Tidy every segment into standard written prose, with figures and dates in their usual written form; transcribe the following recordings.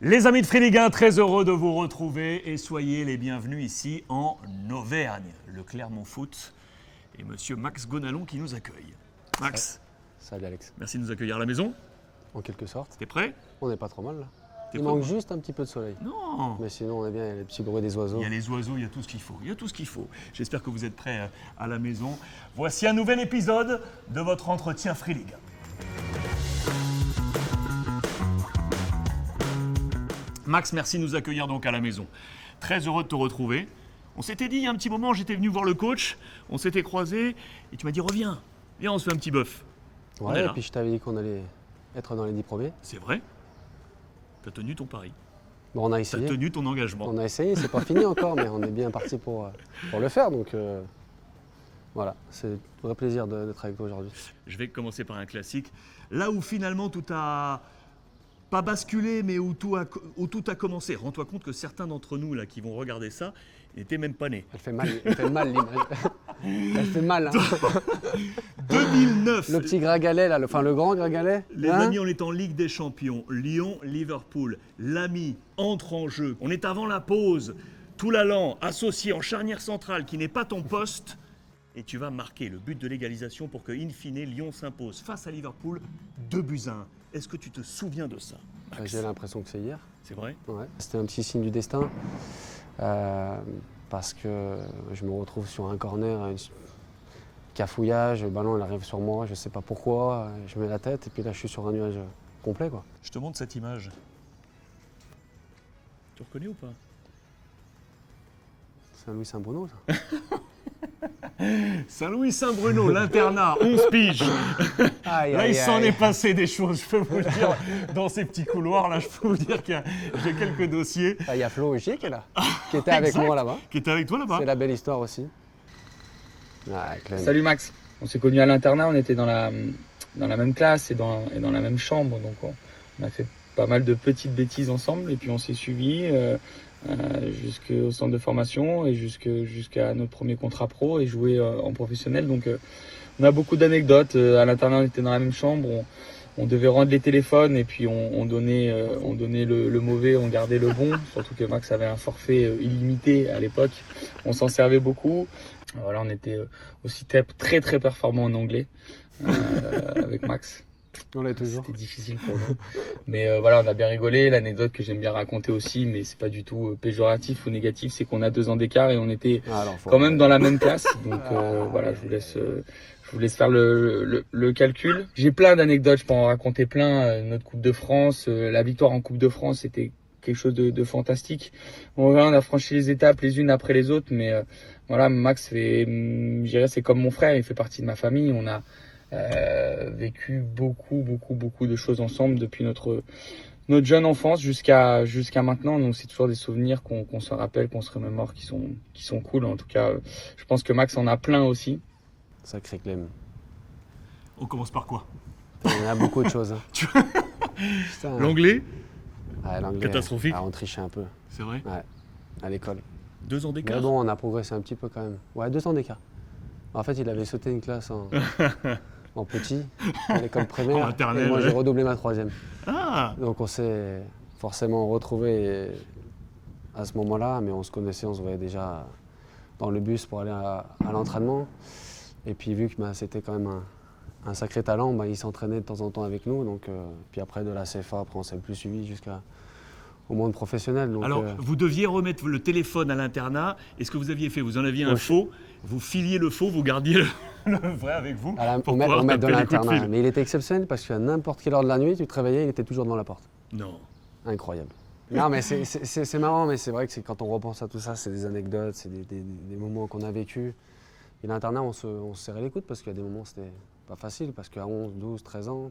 Les amis de Free Ligue 1, très heureux de vous retrouver et soyez les bienvenus ici en Auvergne. Le Clermont Foot et monsieur Max Gonalon qui nous accueille. Max, salut Alex. merci de nous accueillir à la maison. En quelque sorte. T'es prêt? On n'est pas trop mal là. T'es Il prêt, manque quoi? juste un petit peu de soleil. Non. Mais sinon on est bien, il y a les petits bruits des oiseaux. Il y a les oiseaux, il y a tout ce qu'il faut. Il y a tout ce qu'il faut. J'espère que vous êtes prêts à la maison. Voici un nouvel épisode de votre entretien Free Ligue 1. Max, merci de nous accueillir donc à la maison. Très heureux de te retrouver. On s'était dit il y a un petit moment, j'étais venu voir le coach, on s'était croisés et tu m'as dit reviens, viens on se fait un petit bœuf. On est Ouais, et là. puis je t'avais dit qu'on allait être dans les 10 premiers. C'est vrai. Tu as tenu ton pari, Bon, on a tu as essayé. tenu ton engagement. On a essayé, c'est pas fini encore, mais on est bien parti pour le faire. Donc voilà, c'est un vrai plaisir d'être avec toi aujourd'hui. Je vais commencer par un classique. Là où finalement tout a pas basculé, mais où tout a commencé. Rends-toi compte que certains d'entre nous là qui vont regarder ça n'étaient même pas nés. Elle fait mal l'image. Elle fait mal. Hein. 2009. Le petit Gragalet, là, le grand Gragalet. Les hein amis, on est en Ligue des Champions. Lyon, Liverpool. L'ami entre en jeu. On est avant la pause. Toulalan, associé en charnière centrale, qui n'est pas ton poste. Et tu vas marquer le but de l'égalisation pour que, in fine, Lyon s'impose face à Liverpool 2-1. Est-ce que tu te souviens de ça, Max? J'ai l'impression que c'est hier. C'est vrai? Ouais. C'était un petit signe du destin. Parce que je me retrouve sur un corner, un cafouillage, le ballon il arrive sur moi, je ne sais pas pourquoi, je mets la tête et puis là je suis sur un nuage complet, quoi. Je te montre cette image. Tu reconnais ou pas? Saint-Louis-Saint-Bruno, ça. Saint-Louis-Saint-Bruno, l'internat, 11 piges. Là, il s'en est passé des choses, je peux vous le dire. Dans ces petits couloirs, là, je peux vous dire que j'ai quelques dossiers. Il y a Flo Augier qui est là, qui était avec Exact. moi là-bas. Qui était avec toi là-bas. C'est la belle histoire aussi. Ah, Clem. Salut Max, on s'est connus à l'internat, on était dans la même classe et dans la même chambre, donc on a fait pas mal de petites bêtises ensemble et puis on s'est suivis jusqu'au centre de formation et jusqu'à notre premier contrat pro et jouer en professionnel. Donc on a beaucoup d'anecdotes, à l'internat on était dans la même chambre, on devait rendre les téléphones et puis on donnait le mauvais, on gardait le bon, surtout que Max avait un forfait illimité à l'époque, on s'en servait beaucoup. Voilà, on était aussi très très performant en anglais avec Max. On l'est toujours. C'était difficile pour nous. Mais voilà, on a bien rigolé. L'anecdote que j'aime bien raconter aussi, mais c'est pas du tout péjoratif ou négatif, c'est qu'on a 2 ans d'écart et on était quand même dans la même classe. Donc voilà, je vous laisse faire le calcul. J'ai plein d'anecdotes, je peux en raconter plein. Notre Coupe de France, la victoire en Coupe de France, c'était quelque chose de fantastique. On a franchi les étapes les unes après les autres, mais voilà, Max je dirais, c'est comme mon frère, il fait partie de ma famille. On a vécu beaucoup de choses ensemble depuis notre jeune enfance jusqu'à maintenant. Donc c'est toujours des souvenirs qu'on se rappelle, qu'on se remémore, qui sont cool. En tout cas, je pense que Max en a plein aussi. Sacré Clem. On commence par quoi? Il y en a beaucoup de choses. Hein. Putain. L'anglais? Ouais, l'anglais. Catastrophique. On trichait un peu. C'est vrai? Ouais, à l'école. 2 ans Mais d'écart? bon, on a progressé un petit peu quand même. Ouais, 2 ans d'écart. En fait, il avait sauté une classe en petit, à l'école primaire. En maternelle, et moi, j'ai ouais. redoublé ma 3e. Ah! Donc, on s'est forcément retrouvés à ce moment-là, mais on se connaissait, on se voyait déjà dans le bus pour aller à l'entraînement. Et puis, vu que c'était quand même un sacré talent, il s'entraînait de temps en temps avec nous. Donc, puis après, de la CFA, après, on ne s'est plus suivi jusqu'au monde professionnel. Donc, Alors, vous deviez remettre le téléphone à l'internat. Et ce que vous aviez fait, vous en aviez un faux, vous filiez le faux, vous gardiez le vrai avec vous. on met de taper les coups de l'internat. fil. Mais il était exceptionnel parce qu'à n'importe quelle heure de la nuit, tu te réveillais, il était toujours devant la porte. Non. Incroyable. Non, mais c'est marrant, mais c'est vrai que quand on repense à tout ça, c'est des anecdotes, c'est des moments qu'on a vécus. Et l'internat, on se serrait les coudes parce qu'il y a des moments où c'était pas facile, parce qu'à 11, 12, 13 ans,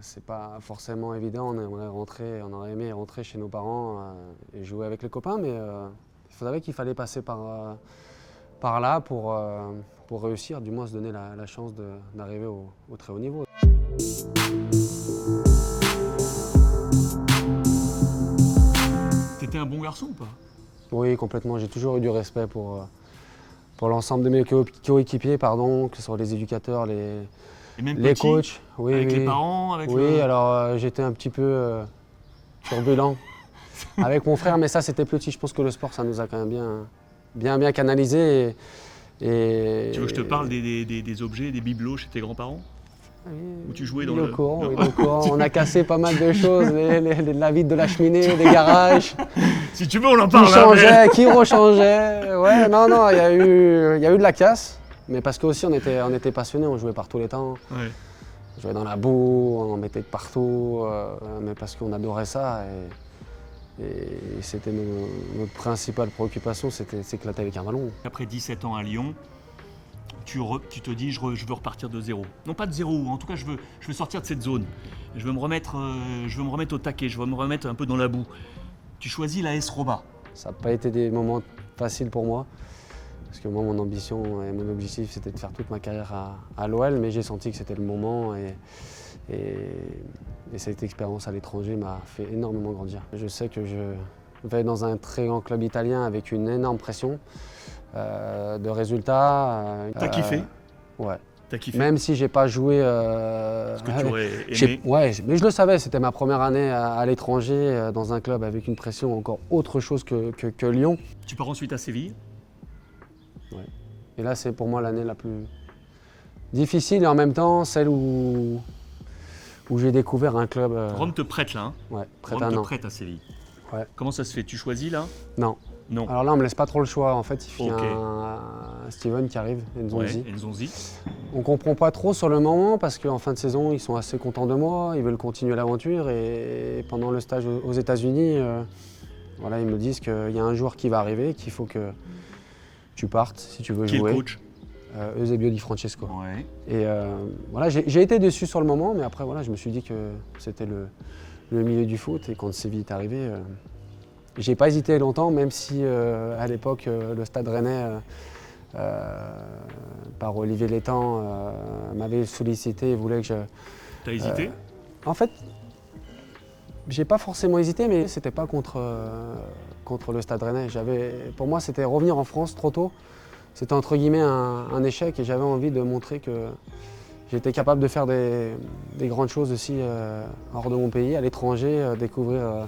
c'est pas forcément évident. On aurait aimé rentrer chez nos parents et jouer avec les copains, mais il savait qu'il fallait passer par là pour réussir, du moins se donner la chance d'arriver au très haut niveau. T'étais un bon garçon ou pas? Oui, complètement. J'ai toujours eu du respect pour l'ensemble de mes coéquipiers, que ce soit les éducateurs, Et même les petit, coachs. Oui, avec oui. les parents, avec Oui, le... alors j'étais un petit peu turbulent avec mon frère, mais ça c'était petit. Je pense que le sport, ça nous a quand même bien canalisé. Tu veux que je te parle des objets, des bibelots chez tes grands-parents? Où tu jouais dans le courant, on a cassé pas mal de choses, la vitre de la cheminée, des garages. Si tu veux, on en parle. Qui rechangeait. Ouais, non, il y a eu de la casse, mais parce qu'aussi on était passionnés, on jouait par tous les temps. Ouais. On jouait dans la boue, on en mettait de partout, mais parce qu'on adorait ça. Et c'était notre principale préoccupation, c'était s'éclater avec un ballon. Après 17 ans à Lyon, tu te dis je veux repartir de zéro. Non pas de zéro, en tout cas je veux sortir de cette zone. Je veux me remettre au taquet, je veux me remettre un peu dans la boue. Tu choisis l'AS Roma. Ça n'a pas été des moments faciles pour moi. Parce que moi, mon ambition et mon objectif, c'était de faire toute ma carrière à l'OL, mais j'ai senti que c'était le moment et cette expérience à l'étranger m'a fait énormément grandir. Je sais que je vais dans un très grand club italien avec une énorme pression de résultats. T'as kiffé? Ouais. T'as kiffé? Même si j'ai pas joué. Ce que tu aurais aimé. Ouais, mais je le savais, c'était ma première année à l'étranger, dans un club avec une pression encore autre chose que Lyon. Tu pars ensuite à Séville? Ouais. Et là, c'est pour moi l'année la plus difficile et en même temps celle où j'ai découvert un club. Rome te prête là, hein? Ouais, Rome te prête à Séville. Ouais. Comment ça se fait? Tu choisis là? Non. Non. Alors là, on me laisse pas trop le choix. En fait, il y a un Steven qui arrive, Nzonzi. Ouais, Nzonzi. On comprend pas trop sur le moment parce qu'en fin de saison, ils sont assez contents de moi, ils veulent continuer l'aventure et pendant le stage aux États-Unis, voilà, ils me disent qu'il y a un joueur qui va arriver, qu'il faut que tu partes si tu veux jouer. Qui est le coach? Eusebio Di Francesco. Ouais. Et voilà, j'ai été déçu sur le moment, mais après voilà, je me suis dit que c'était le milieu du foot et quand Séville est arrivé, j'ai pas hésité longtemps, même si à l'époque le Stade Rennais par Olivier Létang m'avait sollicité et voulait que je. T'as hésité? En fait, j'ai pas forcément hésité, mais c'était pas contre le Stade Rennais. Pour moi, c'était revenir en France trop tôt. C'était entre guillemets un échec et j'avais envie de montrer que j'étais capable de faire des grandes choses aussi hors de mon pays, à l'étranger, découvrir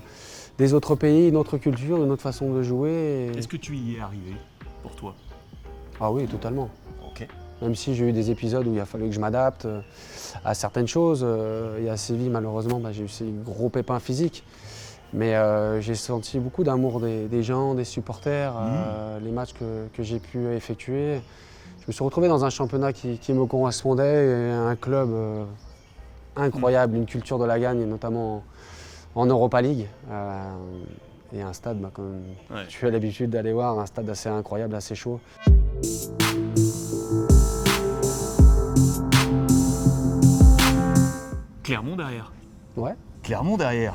des autres pays, une autre culture, une autre façon de jouer. Est-ce que tu y es arrivé pour toi? Ah oui, totalement. Ok. Même si j'ai eu des épisodes où il a fallu que je m'adapte à certaines choses. Et à Séville, malheureusement, j'ai eu ces gros pépins physiques. Mais j'ai senti beaucoup d'amour des gens, des supporters, les matchs que j'ai pu effectuer. Je me suis retrouvé dans un championnat qui me correspondait, et un club incroyable, une culture de la gagne, notamment en Europa League. Et un stade, comme tu as l'habitude d'aller voir, un stade assez incroyable, assez chaud. Clermont derrière. Ouais. Clermont derrière.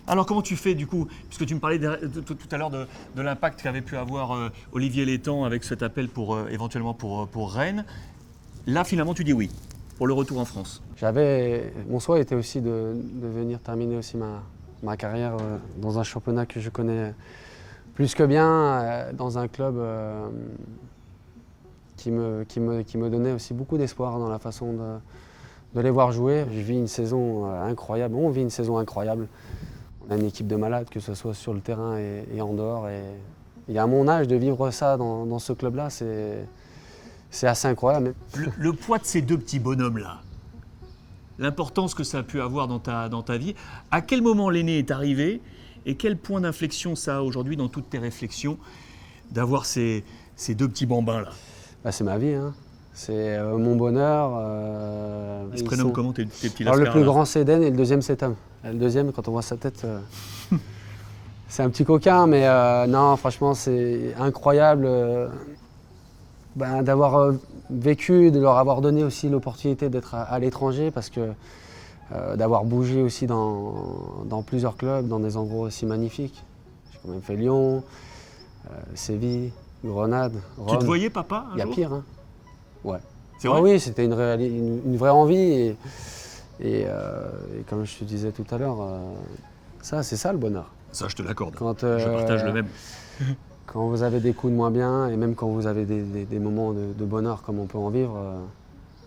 Alors comment tu fais du coup, puisque tu me parlais tout à l'heure de l'impact qu'avait pu avoir Olivier Létang avec cet appel éventuellement pour Rennes. Là finalement tu dis oui, pour le retour en France. Mon souhait était aussi de venir terminer aussi ma carrière dans un championnat que je connais plus que bien, dans un club qui me donnait aussi beaucoup d'espoir dans la façon de les voir jouer. Je vis une saison incroyable, on vit une saison incroyable. On a une équipe de malades, que ce soit sur le terrain et en dehors. Et à mon âge, de vivre ça dans ce club-là, c'est assez incroyable. Le poids de ces deux petits bonhommes-là, l'importance que ça a pu avoir dans ta vie, à quel moment l'aîné est arrivé et quel point d'inflexion ça a aujourd'hui dans toutes tes réflexions d'avoir ces deux petits bambins-là? C'est ma vie, hein. C'est mon bonheur. Ils se prénomment comment tes petits lascars? Le plus grand c'est Den et le deuxième c'est Tom. Le deuxième, quand on voit sa tête, c'est un petit coquin, mais non, franchement, c'est incroyable d'avoir vécu, de leur avoir donné aussi l'opportunité d'être à l'étranger, parce que d'avoir bougé aussi dans plusieurs clubs, dans des endroits aussi magnifiques. J'ai quand même fait Lyon, Séville, Grenade, Rome. Tu te voyais, papa, un jour? Il y a pire, hein. Ouais. C'est vrai? Oui, c'était une vraie envie. Et comme je te disais tout à l'heure, c'est ça le bonheur. Ça, je te l'accorde. Je partage le même. Quand vous avez des coups de moins bien, et même quand vous avez des moments de bonheur comme on peut en vivre,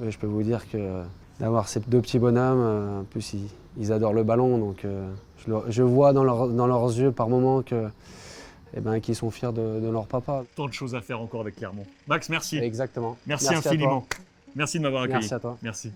je peux vous dire que d'avoir ces deux petits bonhommes. En plus, ils adorent le ballon, donc je vois dans leurs yeux par moments qu'ils sont fiers de leur papa. Tant de choses à faire encore avec Clermont. Max, merci. Exactement. Merci infiniment. Merci de m'avoir accueilli. Merci à toi. Merci.